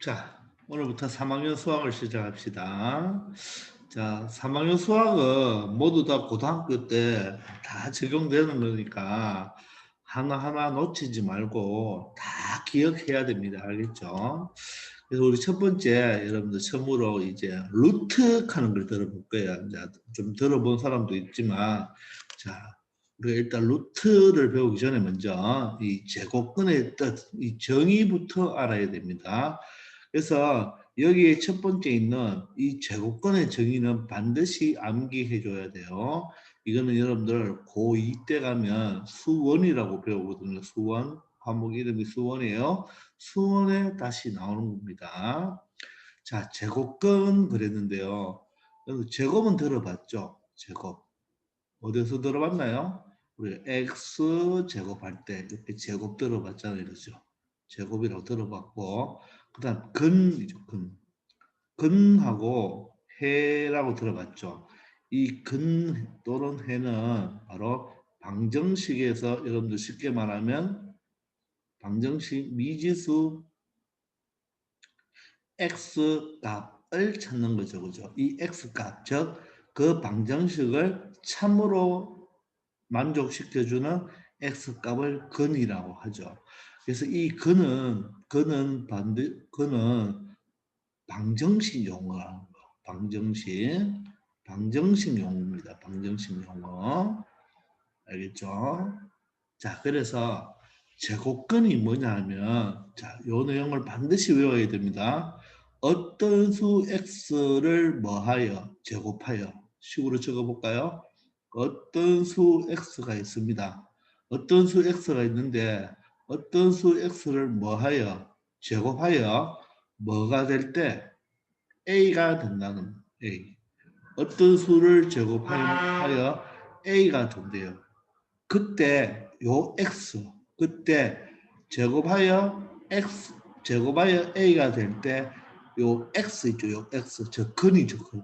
자, 오늘부터 3학년 수학을 시작합시다. 자, 3학년 수학은 모두 다 고등학교 때 다 적용되는 거니까 하나하나 놓치지 말고 다 기억해야 됩니다. 알겠죠? 그래서 우리 첫 번째 여러분들 처음으로 이제 루트 하는 걸 들어볼 거예요. 이제 좀 들어본 사람도 있지만, 자, 우리가 일단 루트를 배우기 전에 먼저 이 제곱근의 뜻, 이 정의부터 알아야 됩니다. 그래서 여기에 첫 번째 있는 이 제곱근의 정의는 반드시 암기해 줘야 돼요. 이거는 여러분들 고2 때 가면 수원이라고 배우거든요. 수원. 과목 이름이 수원이에요. 수원에 다시 나오는 겁니다. 자, 제곱근 그랬는데요. 제곱은 들어봤죠? 제곱. 어디서 들어봤나요? 우리 x 제곱할 때 이렇게 제곱 들어봤잖아요. 그렇죠? 제곱이라고 들어봤고, 그 다음 근이죠. 근. 근하고 해라고 들어봤죠. 이 근 또는 해는 바로 방정식에서 여러분들 쉽게 말하면 방정식 미지수 x 값을 찾는 거죠. 그죠? 이 x 값, 즉 그 방정식을 참으로 만족시켜주는 x 값을 근이라고 하죠. 그래서 이 근은 방정식 용어라는 거. 방정식 용어입니다. 방정식 용어. 알겠죠? 자, 그래서 제곱근이 뭐냐 하면, 자, 요 내용을 반드시 외워야 됩니다. 어떤 수 x를 뭐하여, 제곱하여. 식으로 적어볼까요? 어떤 수 x가 있습니다. 어떤 수 x가 있는데, 어떤 수 x를 뭐하여, 제곱하여, 뭐가 될 때, a가 된다는 a. 어떤 수를 제곱하여 a가 된대요. 그때 요 x, 그때 제곱하여 x, 제곱하여 a가 될 때 요 x 있죠. 요 x, 저 근이죠. 근.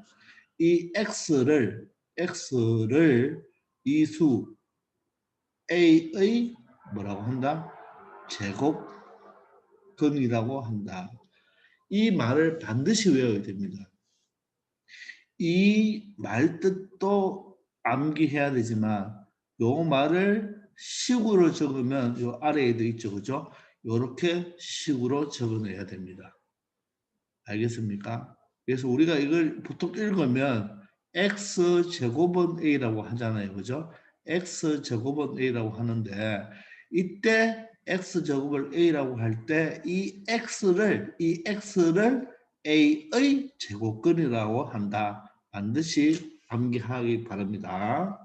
이 x를 이 수 a의 뭐라고 한다? 제곱근이라고 한다. 이 말을 반드시 외워야 됩니다. 이 말 뜻도 암기해야 되지만 요 말을 식으로 적으면 요 아래에도 있죠. 그죠? 요렇게 식으로 적어내야 됩니다. 알겠습니까? 그래서 우리가 이걸 보통 읽으면 x 제곱은 a라고 하잖아요. 그죠? x 제곱은 a라고 하는데 이때 x 제곱을 a라고 할 때 이 x를 a의 제곱근이라고 한다. 반드시 암기하기 바랍니다.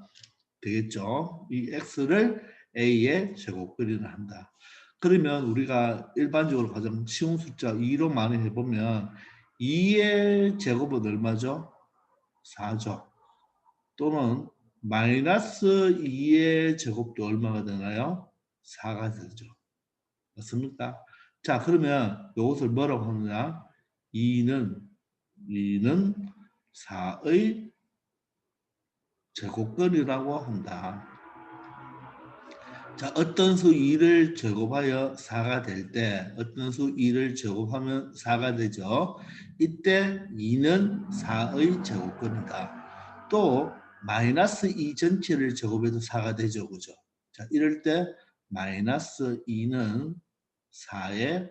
되겠죠? 이 x를 a의 제곱근이라 한다. 그러면 우리가 일반적으로 가장 쉬운 숫자 2로 많이 해보면 2의 제곱은 얼마죠? 4죠. 또는 마이너스 2의 제곱도 얼마가 되나요? 4가 되죠. 맞습니까? 자, 그러면 이것을 뭐라고 하느냐? 2는 4의 제곱근이라고 한다. 자, 어떤 수 2를 제곱하여 4가 될 때, 어떤 수 2를 제곱하면 4가 되죠. 이때 2는 4의 제곱근이다. 또 마이너스 2 전체를 제곱해도 4가 되죠. 그죠? 자, 이럴 때 마이너스 2는 4의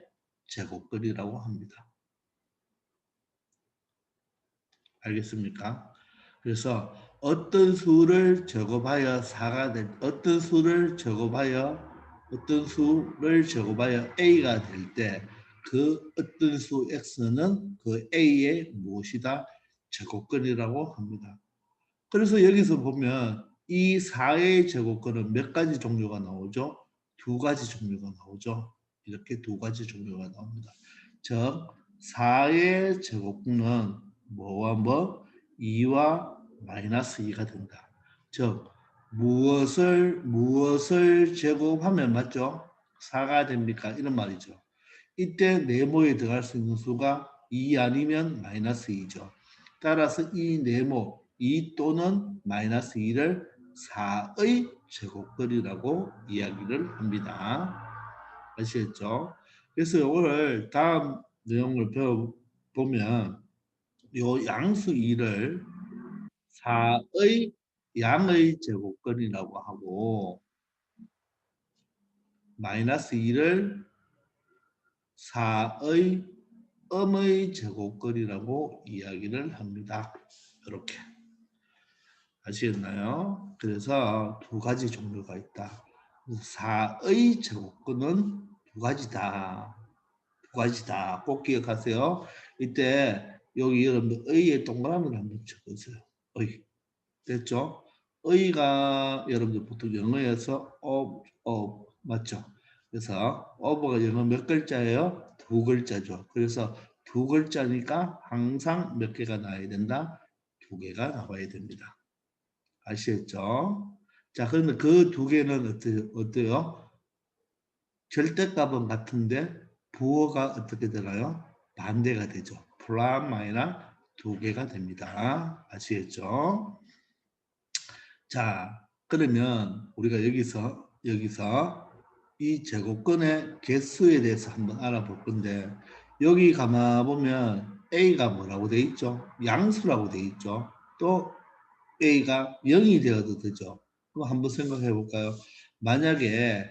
제곱근이라고 합니다. 알겠습니까? 그래서 어떤 수를 제곱하여 4가 될, 어떤 수를 제곱하여 a가 될 때 그 어떤 수 x는 그 a의 무엇이다? 제곱근이라고 합니다. 그래서 여기서 보면 이 4의 제곱근은 몇 가지 종류가 나오죠? 두 가지 종류가 나오죠. 이렇게 두 가지 종류가 나옵니다. 즉 4의 제곱근은 뭐와 뭐? 2와 마이너스 2가 된다. 즉 무엇을 제곱하면 맞죠? 4가 됩니까? 이런 말이죠. 이때 네모에 들어갈 수 있는 수가 2 아니면 마이너스 2죠. 따라서 이 네모 2 또는 마이너스 2를 4의 제곱근이라고 이야기를 합니다. 아시겠죠? 그래서 이거를 다음 내용을 배워보면 요 양수 2를 4의 양의 제곱근이라고 하고 마이너스 2를 4의 음의 제곱근이라고 이야기를 합니다. 이렇게 아시겠나요? 그래서 두 가지 종류가 있다. 4의 제곱근은 두 가지다. 두 가지다. 꼭 기억하세요. 이때 여기 여러분들 의의 동그라미를 한번 쳐보세요. 의. 됐죠? 의가 여러분들 보통 영어에서 맞죠? 그래서 어버가 영어 몇 글자예요? 두 글자죠. 그래서 두 글자니까 항상 몇 개가 나와야 된다? 두 개가 나와야 됩니다. 아시겠죠? 자, 그러면 그 두 개는 어때요? 절대값은 같은데 부호가 어떻게 되나요? 반대가 되죠. 플러스 마이너스 두 개가 됩니다. 아시겠죠? 자, 그러면 우리가 여기서 이 제곱근의 개수에 대해서 한번 알아볼 건데 여기 가만 보면 A가 뭐라고 돼 있죠? 양수라고 돼 있죠. 또 A가 0이 되어도 되죠. 그럼 한번 생각해 볼까요? 만약에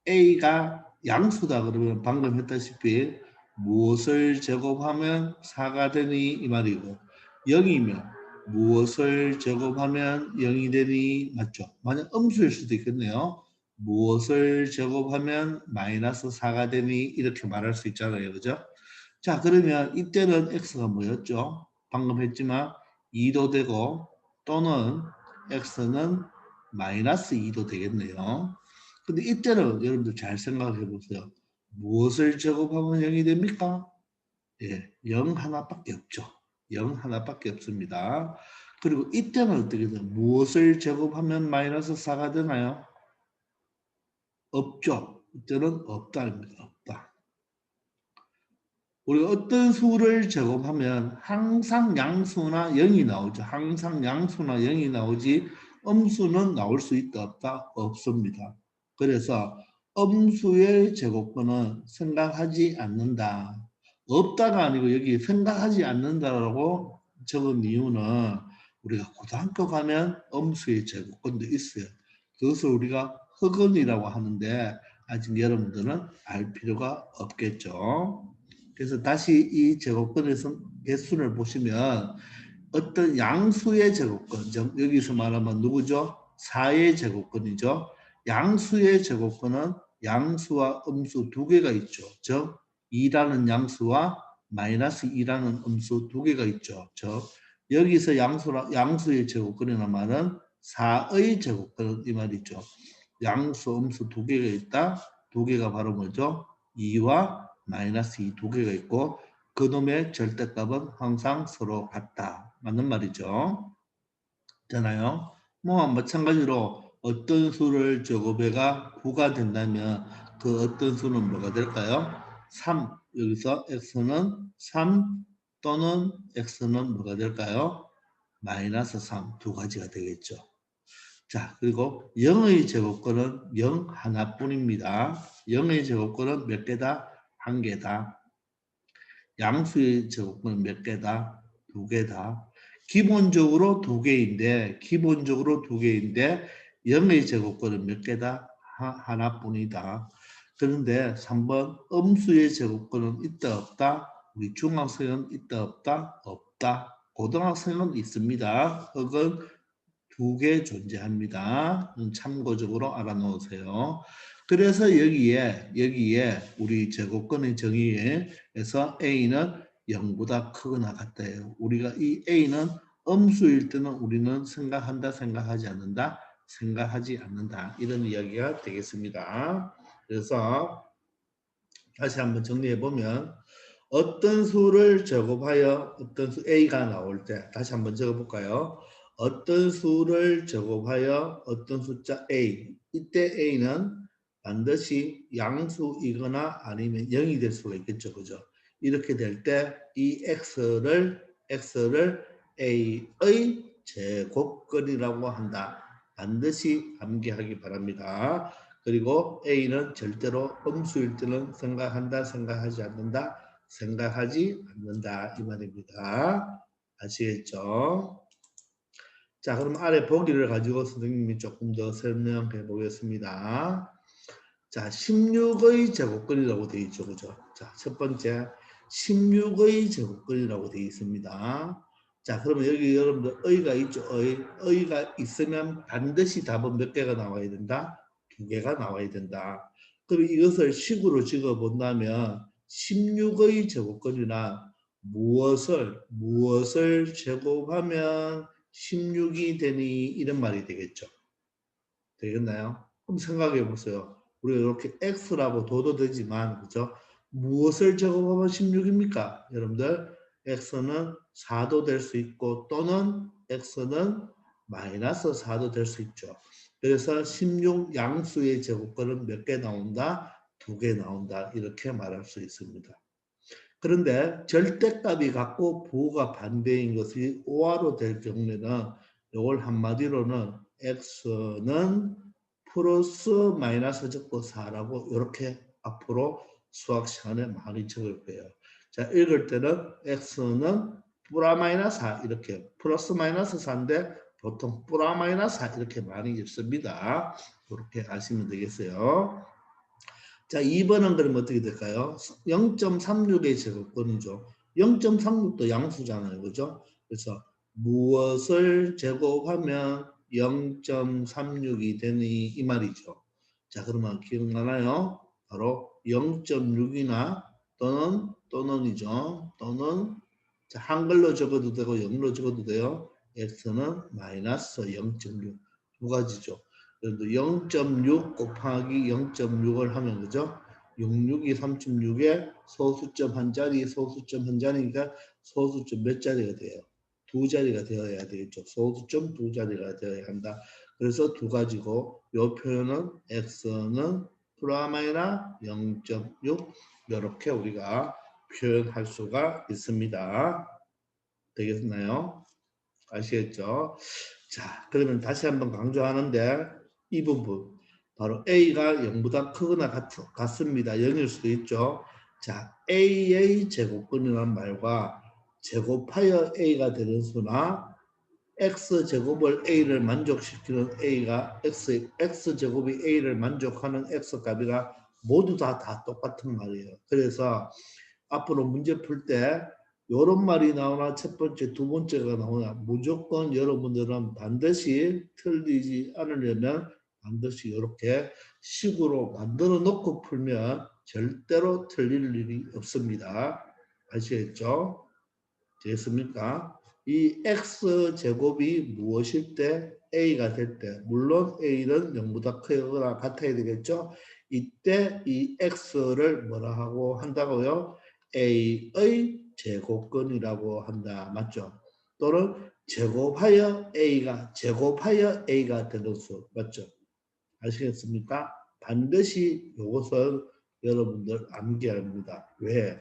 A가 양수다 그러면 방금 했다시피 무엇을 제곱하면 4가 되니 이 말이고 0이면 무엇을 제곱하면 0이 되니 맞죠? 만약 음수일 수도 있겠네요. 무엇을 제곱하면 마이너스 4가 되니 이렇게 말할 수 있잖아요. 그죠? 자 그러면 이때는 x가 뭐였죠? 방금 했지만 2도 되고 또는 x는 마이너스 2도 되겠네요. 근데 이때는 여러분들 잘 생각해 보세요. 무엇을 제곱하면 0이 됩니까? 예, 0 하나밖에 없죠. 0 하나밖에 없습니다. 그리고 이때는 어떻게 돼요? 무엇을 제곱하면 마이너스 4가 되나요? 없죠. 이때는 없다입니다. 없다. 우리가 어떤 수를 제곱하면 항상 양수나 0이 나오죠. 항상 양수나 0이 나오지 음수는 나올 수 있다 없다? 없습니다. 그래서 음수의 제곱근은 생각하지 않는다. 없다가 아니고 여기 생각하지 않는다라고 적은 이유는 우리가 고등학교 가면 음수의 제곱근도 있어요. 그것을 우리가 흑은이라고 하는데 아직 여러분들은 알 필요가 없겠죠. 그래서 다시 이 제곱근에서 개수를 보시면 어떤 양수의 제곱근, 여기서 말하면 누구죠? 4의 제곱근이죠. 양수의 제곱근은 양수와 음수 두 개가 있죠. 즉 2라는 양수와 마이너스 2라는 음수 두 개가 있죠. 즉 여기서 양수의 제곱근이라는 말은 4의 제곱근 이 말이죠. 양수, 음수 두 개가 있다. 두 개가 바로 뭐죠? 2와 마이너스 2 두 개가 있고 그놈의 절대값은 항상 서로 같다. 맞는 말이죠. 있잖아요. 뭐 마찬가지로 어떤 수를 제곱해가 9가 된다면 그 어떤 수는 뭐가 될까요? 3. 여기서 x는 3 또는 x는 뭐가 될까요? 마이너스 3 두 가지가 되겠죠. 자, 그리고 0의 제곱근은 0 하나뿐입니다. 0의 제곱근은 몇 개다? 한 개다. 양수의 제곱근은 몇 개다? 두 개다. 기본적으로 두 개인데 0의 제곱근은 몇 개다? 하나뿐이다. 그런데 3번 음수의 제곱근은 있다 없다? 우리 중학생은 있다 없다? 없다. 고등학생은 있습니다. 혹은 두 개 존재합니다. 참고적으로 알아놓으세요. 그래서 여기에 우리 제곱근의 정의에서 A는 0보다 크거나 같다예요. 우리가 이 A는 음수일 때는 우리는 생각하지 않는다. 생각하지 않는다. 이런 이야기가 되겠습니다. 그래서 다시 한번 정리해 보면 어떤 수를 제곱하여 어떤 수 A가 나올 때 다시 한번 적어볼까요? 어떤 수를 제곱하여 어떤 숫자 A 이때 A는 반드시 양수이거나 아니면 0이 될 수가 있겠죠. 그죠? 이렇게 될 때 이 X를 A의 제곱근이라고 한다. 반드시 암기하기 바랍니다. 그리고 A는 절대로 음수일 때는 생각한다, 생각하지 않는다. 생각하지 않는다 이 말입니다. 아시겠죠? 자, 그럼 아래 보기를 가지고 선생님이 조금 더 설명해 보겠습니다. 자, 16의 제곱근이라고 되어 있죠. 그죠? 자, 첫 번째 16의 제곱근이라고 되어 있습니다. 자, 그러면 여기 여러분들 의가 있죠. 의가 있으면 반드시 답은 몇 개가 나와야 된다? 두 개가 나와야 된다. 그럼 이것을 식으로 적어 본다면 16의 제곱근이나 무엇을 제곱하면 16이 되니 이런 말이 되겠죠. 되겠나요? 그럼 생각해 보세요. 우리가 이렇게 x라고 둬도 되지만 그죠? 무엇을 제곱하면 16입니까? 여러분들 x는 4도 될 수 있고 또는 x는 마이너스 4도 될 수 있죠. 그래서 16 양수의 제곱근은 몇 개 나온다? 두 개 나온다. 이렇게 말할 수 있습니다. 그런데 절대값이 같고 부호가 반대인 것이 오화로 될 경우에는 이걸 한마디로는 x는 플러스 마이너스 적고 4라고 이렇게 앞으로 수학 시간에 많이 적을 거예요. 자, 읽을 때는 x는 플라 마이너스 4 이렇게 플러스 마이너스 4인데 보통 플라 마이너스 4 이렇게 많이 읽습니다. 그렇게 아시면 되겠어요. 자, 2번은 그럼 어떻게 될까요? 0.36의 제곱근이죠. 0.36도 양수잖아요. 그죠? 그래서 무엇을 제곱하면 0.36이 되니 이 말이죠. 자, 그러면 기억나나요? 바로 0.6이나 또는이죠. 또는 자, 한글로 적어도 되고 영어로 적어도 돼요. x는 마이너스 0.6 두 가지죠. 0.6 곱하기 0.6을 하면 그죠? 66이 36에 소수점 한 자리, 소수점 한 자리니까 소수점 몇 자리가 돼요? 두 자리가 되어야 되겠죠. 소수점 두 자리가 되어야 한다. 그래서 두 가지고 이 표현은 x는 플라마이나 0.6 이렇게 우리가 표현할 수가 있습니다. 되겠나요? 아시겠죠? 자, 그러면 다시 한번 강조하는데 이 부분 바로 A가 0보다 크거나 같습니다. 0일 수도 있죠. 자, A의 제곱근이라는 말과 제곱하여 A가 되는 수나 X제곱을 A를 만족시키는 A가 X제곱이 A를 만족하는 X값이가 모두 다 똑같은 말이에요. 그래서 앞으로 문제 풀 때 이런 말이 나오나 첫 번째, 두 번째가 나오나 무조건 여러분들은 반드시 틀리지 않으려면 반드시 이렇게 식으로 만들어 놓고 풀면 절대로 틀릴 일이 없습니다. 아시겠죠? 됐습니까? 이 x제곱이 무엇일 때 a가 될 때 물론 a는 0보다 크거나 같아야 되겠죠. 이때 이 x를 뭐라 하고 한다고요? a의 제곱근이라고 한다. 맞죠? 또는 제곱하여 a가 되는 수. 맞죠? 아시겠습니까? 반드시 이것을 여러분들 암기합니다. 왜?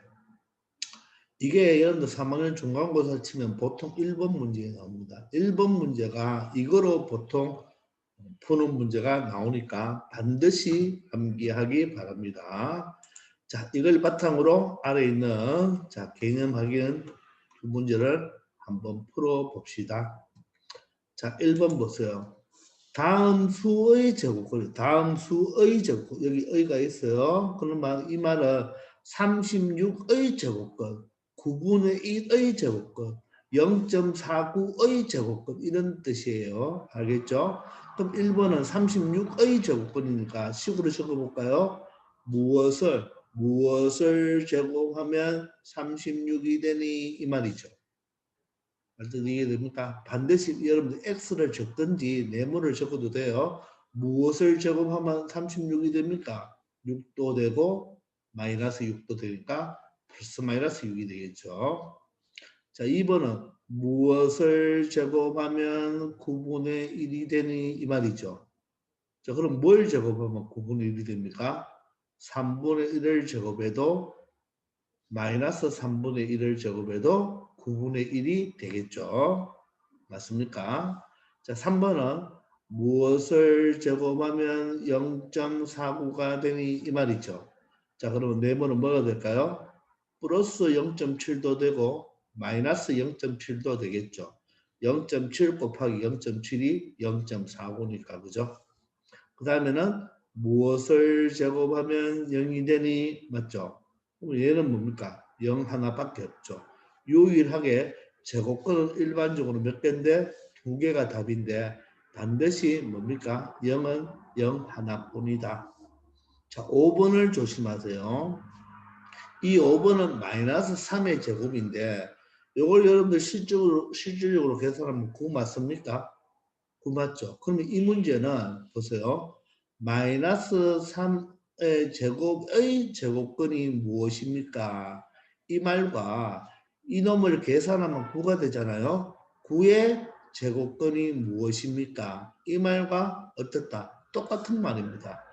이게 여러분들 3학년 중간고사 치면 보통 1번 문제가 나옵니다. 1번 문제가 이거로 보통 푸는 문제가 나오니까 반드시 암기하기 바랍니다. 자, 이걸 바탕으로 아래 있는 자, 개념 확인 두 문제를 한번 풀어 봅시다. 자, 1번 보세요. 다음 수의 제곱근, 여기 의가 있어요. 그러면 이 말은 36의 제곱근, 9분의 1의 제곱근, 0.49의 제곱근 이런 뜻이에요. 알겠죠? 그럼 1번은 36의 제곱근이니까 식으로 적어볼까요? 무엇을 제곱하면 36이 되니 이 말이죠. 어떤 이해됩니까? 반드시 여러분들 x를 적든지 네모를 적어도 돼요. 무엇을 제곱하면 36이 됩니까? 6도 되고 마이너스 6도 되니까 플러스 마이너스 6이 되겠죠. 자, 2번은 무엇을 제곱하면 9분의 1이 되니 이 말이죠. 자, 그럼 뭘 제곱하면 9분의 1이 됩니까? 3분의 1을 제곱해도 마이너스 3분의 1을 제곱해도 9분의 1이 되겠죠. 맞습니까? 자, 3번은 무엇을 제곱하면 0.49가 되니 이 말이죠. 자, 그러면 4번은 뭐가 될까요? 플러스 0.7도 되고 마이너스 0.7도 되겠죠. 0.7 곱하기 0.7이 0.49니까 그죠? 그 다음에는 무엇을 제곱하면 0이 되니? 맞죠? 그럼 얘는 뭡니까? 0 하나밖에 없죠. 유일하게 제곱권은 일반적으로 몇 개인데? 두 개가 답인데 반드시 뭡니까? 0은 0 하나뿐이다. 자, 5번을 조심하세요. 이 5번은 마이너스 3의 제곱인데 이걸 여러분들 실질적으로 계산하면 9 맞습니까? 9 맞죠? 그러면 이 문제는 보세요. 마이너스 3의 제곱의 제곱근이 무엇입니까? 이 말과 이놈을 계산하면 9가 되잖아요. 9의 제곱근이 무엇입니까? 이 말과 어떻다? 똑같은 말입니다.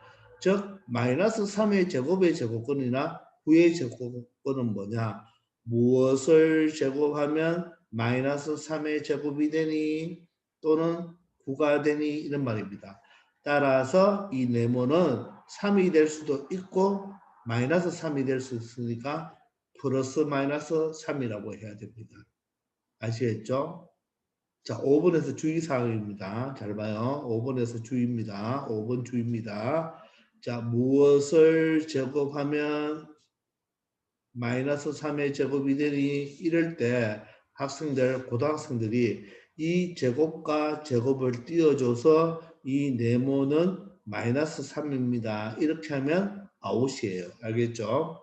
즉 마이너스 3의 제곱의 제곱근이나 9의 제곱근은 뭐냐? 무엇을 제곱하면 마이너스 3의 제곱이 되니? 또는 9가 되니? 이런 말입니다. 따라서 이 네모는 3이 될 수도 있고 마이너스 3이 될 수 있으니까 플러스 마이너스 3이라고 해야 됩니다. 아시겠죠? 자, 5번에서 주의사항입니다. 잘 봐요. 5번에서 주의입니다. 5번 주의입니다. 자, 무엇을 제곱하면 마이너스 3의 제곱이 되니? 이럴 때 학생들, 고등학생들이 이 제곱과 제곱을 띄워줘서 이 네모는 마이너스 3입니다. 이렇게 하면 아웃이에요. 알겠죠?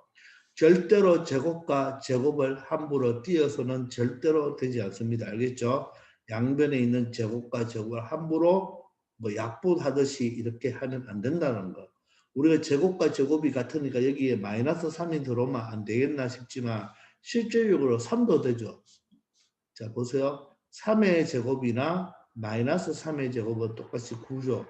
절대로 제곱과 제곱을 함부로 띄어서는 절대로 되지 않습니다. 알겠죠? 양변에 있는 제곱과 제곱을 함부로 뭐 약분하듯이 이렇게 하면 안 된다는 거. 우리가 제곱과 제곱이 같으니까 여기에 마이너스 3이 들어오면 안 되겠나 싶지만 실질적으로 3도 되죠. 자, 보세요. 3의 제곱이나 마이너스 3의 제곱은 똑같이 9죠.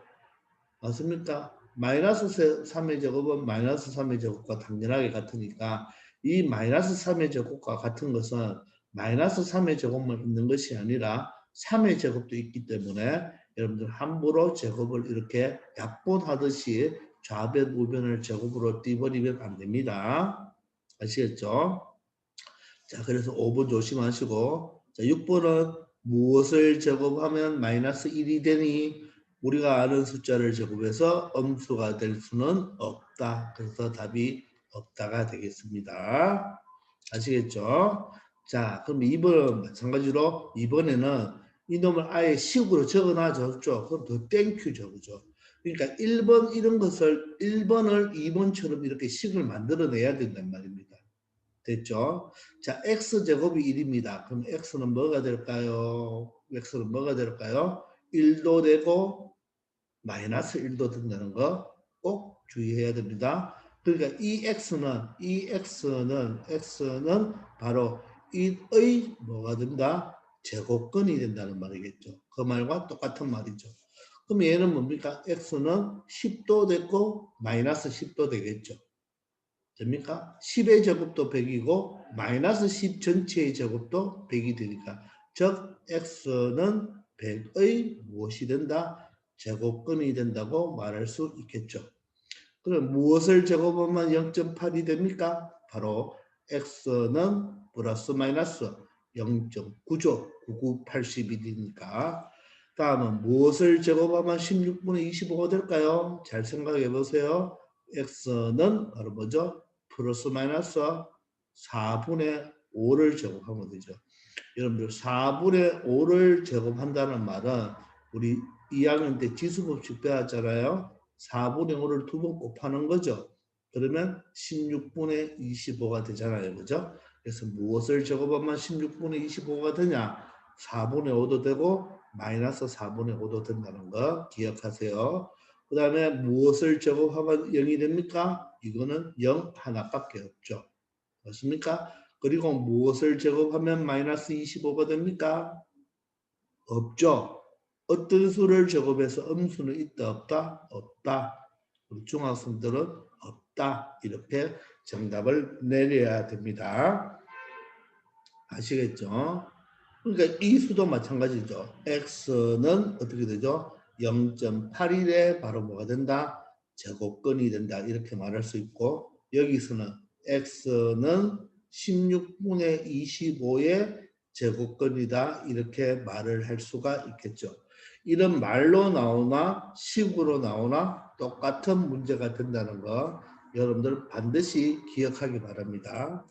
맞습니까? 마이너스 3의 제곱은 마이너스 3의 제곱과 당연하게 같으니까 이 마이너스 3의 제곱과 같은 것은 마이너스 3의 제곱만 있는 것이 아니라 3의 제곱도 있기 때문에 여러분들 함부로 제곱을 이렇게 약분하듯이 좌변, 우변을 제곱으로 띄버리면 안 됩니다. 아시겠죠? 자, 그래서 5번 조심하시고, 자, 6번은 무엇을 제곱하면 마이너스 1이 되니? 우리가 아는 숫자를 제곱해서 음수가 될 수는 없다. 그래서 답이 없다가 되겠습니다. 아시겠죠? 자, 그럼 2번 마찬가지로 이번에는 이놈을 아예 식으로 적어놔줬죠. 그럼 더 땡큐죠. 그죠? 그러니까 1번 이런 것을 1번을 2번처럼 이렇게 식을 만들어내야 된단 말입니다. 됐죠? 자, x제곱이 1입니다. 그럼 x는 뭐가 될까요? x는 뭐가 될까요? 1도 되고 마이너스 1도 된다는 거 꼭 주의해야 됩니다. 그러니까 이 x는 바로 1의 뭐가 된다? 제곱근이 된다는 말이겠죠. 그 말과 똑같은 말이죠. 그럼 얘는 뭡니까? x는 10도 됐고 마이너스 10도 되겠죠. 됩니까? 10의 제곱도 100이고 마이너스 10 전체의 제곱도 100이 되니까 즉 x는 100의 무엇이 된다? 제곱근이 된다고 말할 수 있겠죠. 그럼 무엇을 제곱하면 0.8이 됩니까? 바로 x는 플러스 마이너스 0.9죠. 9981이니까. 다음은 무엇을 제곱하면 16분의 25가 될까요? 잘 생각해 보세요. x는 바로 뭐죠? 플러스 마이너스 4분의 5를 제곱하면 되죠. 여러분들 4분의 5를 제곱한다는 말은 우리 2학년 때 지수법칙 배웠잖아요. 4분의 5를 두 번 곱하는 거죠. 그러면 16분의 25가 되잖아요. 그죠? 그래서 무엇을 제곱하면 16분의 25가 되냐? 4분의 5도 되고 마이너스 4분의 5도 된다는 거 기억하세요. 그 다음에 무엇을 제곱하면 0이 됩니까? 이거는 0 하나밖에 없죠. 맞습니까? 그리고 무엇을 제곱하면 마이너스 25가 됩니까? 없죠. 어떤 수를 제곱해서 음수는 있다 없다? 없다. 우리 중학생들은 없다. 이렇게 정답을 내려야 됩니다. 아시겠죠? 그러니까 이 수도 마찬가지죠. x는 어떻게 되죠? 0.81에 바로 뭐가 된다? 제곱근이 된다. 이렇게 말할 수 있고 여기서는 x는 16분의 25의 제곱근이다. 이렇게 말을 할 수가 있겠죠. 이런 말로 나오나 식으로 나오나 똑같은 문제가 된다는 거 여러분들 반드시 기억하기 바랍니다.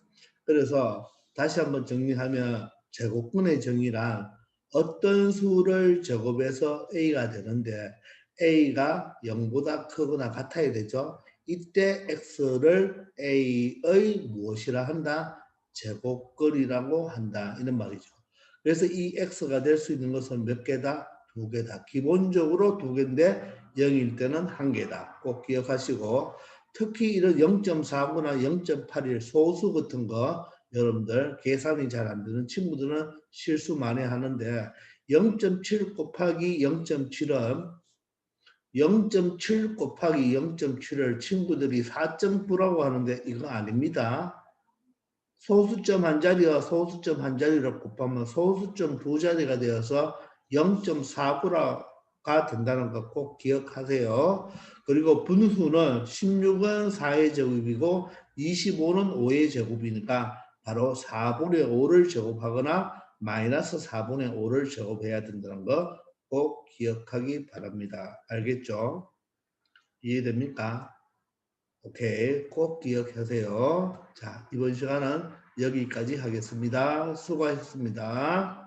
그래서 다시 한번 정리하면 제곱근의 정의란 어떤 수를 제곱해서 A가 되는데 A가 0보다 크거나 같아야 되죠. 이때 X를 A의 무엇이라 한다? 제곱근이라고 한다. 이런 말이죠. 그래서 이 X가 될 수 있는 것은 몇 개다? 두 개다. 기본적으로 두 개인데 0일 때는 한 개다. 꼭 기억하시고 특히 이런 0.4거나 0.81 소수 같은 거 여러분들 계산이 잘 안 되는 친구들은 실수 많이 하는데 0.7 곱하기 0.7은 0.7 곱하기 0.7을 친구들이 4.9라고 하는데 이거 아닙니다. 소수점 한 자리와 소수점 한 자리를 곱하면 소수점 두 자리가 되어서 0.49가 된다는 거 꼭 기억하세요. 그리고 분수는 16은 4의 제곱이고 25는 5의 제곱이니까 바로 4분의 5를 제곱하거나 마이너스 4분의 5를 제곱해야 된다는 거 꼭 기억하기 바랍니다. 알겠죠? 이해됩니까? 오케이, 꼭 기억하세요. 자, 이번 시간은 여기까지 하겠습니다. 수고하셨습니다.